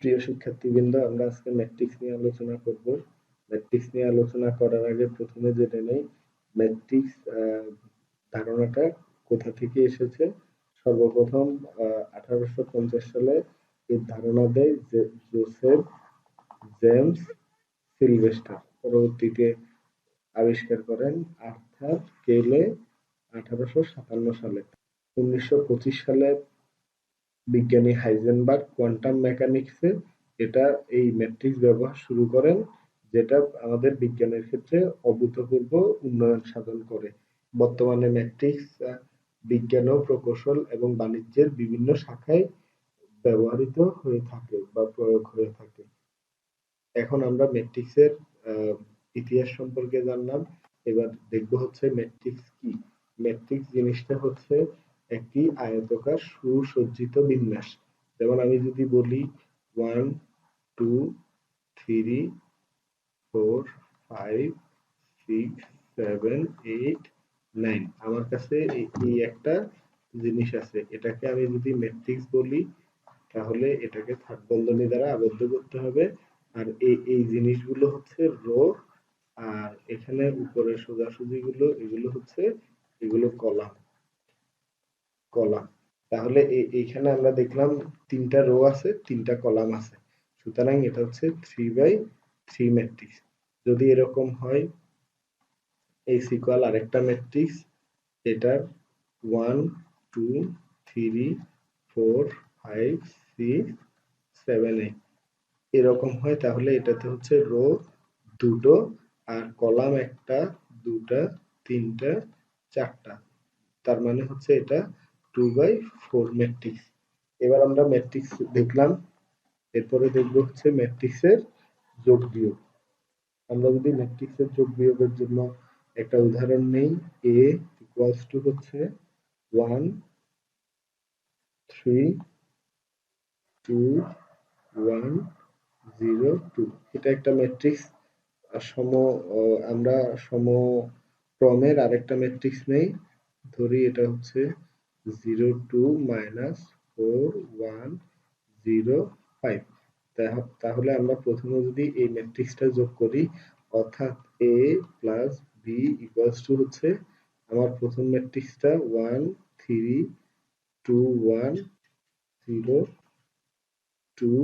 প্রিয় শিক্ষার্থীবৃন্দ, আমরা আজকে ম্যাট্রিক্স নিয়ে আলোচনা করব। ম্যাট্রিক্স নিয়ে আলোচনা করার আগে প্রথমে জেনে নেই ম্যাট্রিক্স ধারণাটা কোথা থেকে এসেছে। সর্বপ্রথম 1850 সালে এর ধারণা দেয় যে জোসেফ জেমস সিলভেস্টার, পরবর্তীতে আবিষ্কার করেন আর্থার কেলে 1857 সালে। 1925 সালে বিজ্ঞানী হাইজেনবার্গ কোয়ান্টাম মেকানিক্সে এই ম্যাট্রিক্স ব্যবহার শুরু করেন, যেটা আমাদের বিজ্ঞানের ক্ষেত্রে অভূতপূর্ব উন্নয়ন সাধন করে। বর্তমানে ম্যাট্রিক্স বিজ্ঞান ও প্রকৌশল এবং বাণিজ্যের বিভিন্ন শাখায় ব্যবহৃত হয়ে থাকে বা প্রয়োগ হয়ে থাকে। এখন আমরা ম্যাট্রিক্সের ইতিহাস সম্পর্কে জানলাম। এবার দেখবো হচ্ছে ম্যাট্রিক্স কি। ম্যাট্রিক্স জিনিসটা হচ্ছে একটি আয়তাকার সুসজ্জিত বিন্যাস। যেমন আমি যদি বলি 1 2 3 4 5 6 7 8 9, আমার কাছে এই একটা জিনিস আছে। এটাকে আমি যদি ম্যাট্রিক্স বলি তাহলে এটাকে থাক বন্ধনী দ্বারা আবদ্ধ করতে হবে। আর এই জিনিসগুলো হচ্ছে রো, আর এখানে উপরে সোজাসুজি এগুলো হচ্ছে কলাম। তাহলে এইখানে আমরা দেখলাম তিনটা রো আছে, তিনটা কলাম আছে, সুতরাং এটা হচ্ছে 3/3 ম্যাট্রিক্স। যদি এরকম হয় এইচ ইকুয়াল আরেকটা ম্যাট্রিক্স, এটার 1 2 3 4 5 6 7 8 এরকম হয়, তাহলে এটাতে হচ্ছে রো দুটো আর কলাম একটা দুটা তিনটা চারটা, তার মানে হচ্ছে এটা 2/4 ম্যাট্রিক্স। এবার আমরা ম্যাট্রিক্স দেখলাম, এরপরে দেখবো হচ্ছে ম্যাট্রিক্সের যোগ বিয়োগ। আমরা যদি ম্যাট্রিক্সের যোগ বিয়োগের জন্য একটা উদাহরণ নেই, a ইকুয়ালস টু হচ্ছে 1 3 2 1 0 2, এটা একটা ম্যাট্রিক্স। আমরা সমক্রমের আরেকটা ম্যাট্রিক্স নেই, ধরি এটা হচ্ছে 0 2 -4 1 0 5। তাহলে আমরা প্রথমে যদি এই ম্যাট্রিক্সটা যোগ করি, অর্থাৎ a plus b equals to হচ্ছে আমার প্রথম ম্যাট্রিক্সটা 1 3 2 1 0 2,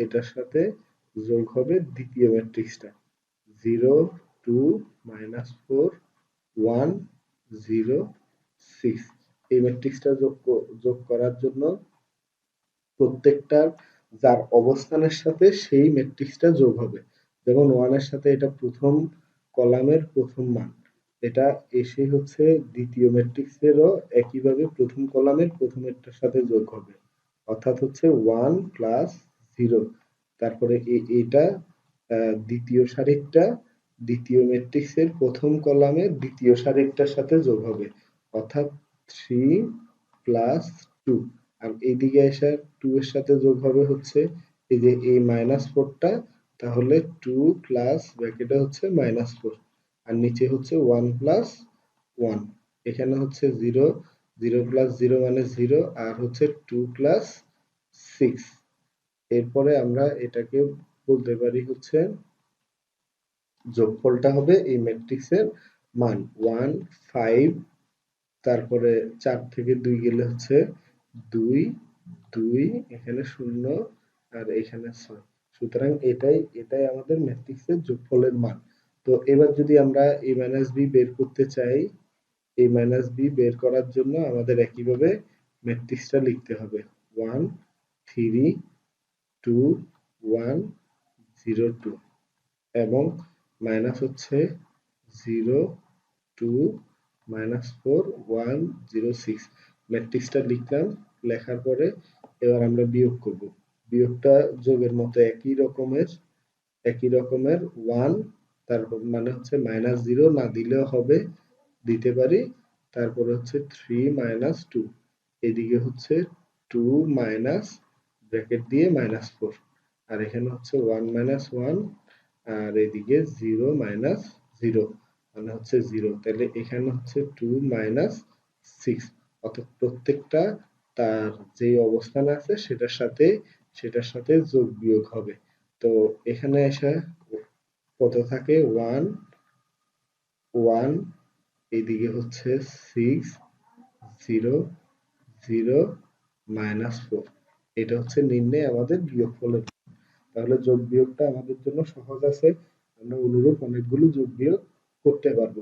এটার সাথে যোগ হবে দ্বিতীয় ম্যাট্রিক্সটা 0 2 -4 1 0 6। এই ম্যাট্রিক্সটা যোগ করার জন্য প্রত্যেকটার যার অবস্থানের সাথে সেই ম্যাট্রিক্সটা যোগ হবে। যেমন 1 এর সাথে এটা প্রথম কলামের প্রথম মান, এটা এসে হচ্ছে দ্বিতীয় ম্যাট্রিক্সেরও একইভাবে প্রথম কলামের প্রথমেরটার সাথে যোগ হবে, অর্থাৎ হচ্ছে 1 প্লাস 0। তারপরে এটা দ্বিতীয় সারিটা দ্বিতীয় ম্যাট্রিক্সের প্রথম কলামের দ্বিতীয় সারিটার সাথে যোগ হবে, অর্থাৎ 3 প্লাস 2। আর এইদিকে এসে 2 এর সাথে যোগ হবে হচ্ছে এই যে এই -4টা, তাহলে 2 প্লাস ব্র্যাকেটে হচ্ছে -4, আর নিচে হচ্ছে 1 প্লাস 1। এখানে হচ্ছে 0 0 প্লাস 0 মানে 0, আর হচ্ছে 2 প্লাস 6। এরপরে আমরা এটাকে বলতে পারি হচ্ছে যোগফলটা হবে এই ম্যাট্রিক্সের মান 1 5, তারপরে 4 থেকে 2 গেলে হচ্ছে 2 2, এখানে 0 আর এখানে 6। সুতরাং এটাই আমাদের ম্যাট্রিক্সের যোগফলের মান। তো এবার যদি আমরা a - b বের করতে চাই, a - b বের করার জন্য আমাদের একইভাবে ম্যাট্রিক্সটা লিখতে হবে 1 3 2 1 0 2, এবং মাইনাস হচ্ছে 0 2 -4 1 0 6। ম্যাট্রিক্সটা লিখলাম, লেখার পরে এবার আমরা বিয়োগ করব। বিয়োগটা যোগের মতো একই রকমের 1, তারপর মানে হচ্ছে -0 না দিলেও হবে, দিতে পারি। তারপরে হচ্ছে 3 - 2, এদিকে হচ্ছে 2 মাইনাস ব্র্যাকেট দিয়ে -4, আর এখানে হচ্ছে 1 - 1, আর এদিকে 0 - 0 মানে হচ্ছে 0। তাহলে এখানে হচ্ছে 2 - 6, অর্থাৎ প্রত্যেকটা তার যে অবস্থান আছে সেটার সাথে সেটার সাথে যোগ বিয়োগ হবে। তো এখানে এসে কত থাকে 1 1, এইদিকে হচ্ছে 6 0 0 -4। এটা হচ্ছে নির্ণয় আমাদের বিয়োগফলের। তাহলে যোগ বিয়োগটা আমাদের জন্য সহজ আছে, আমরা অনুরূপ অনেকগুলো যোগ বিয়োগ করতে পারবো।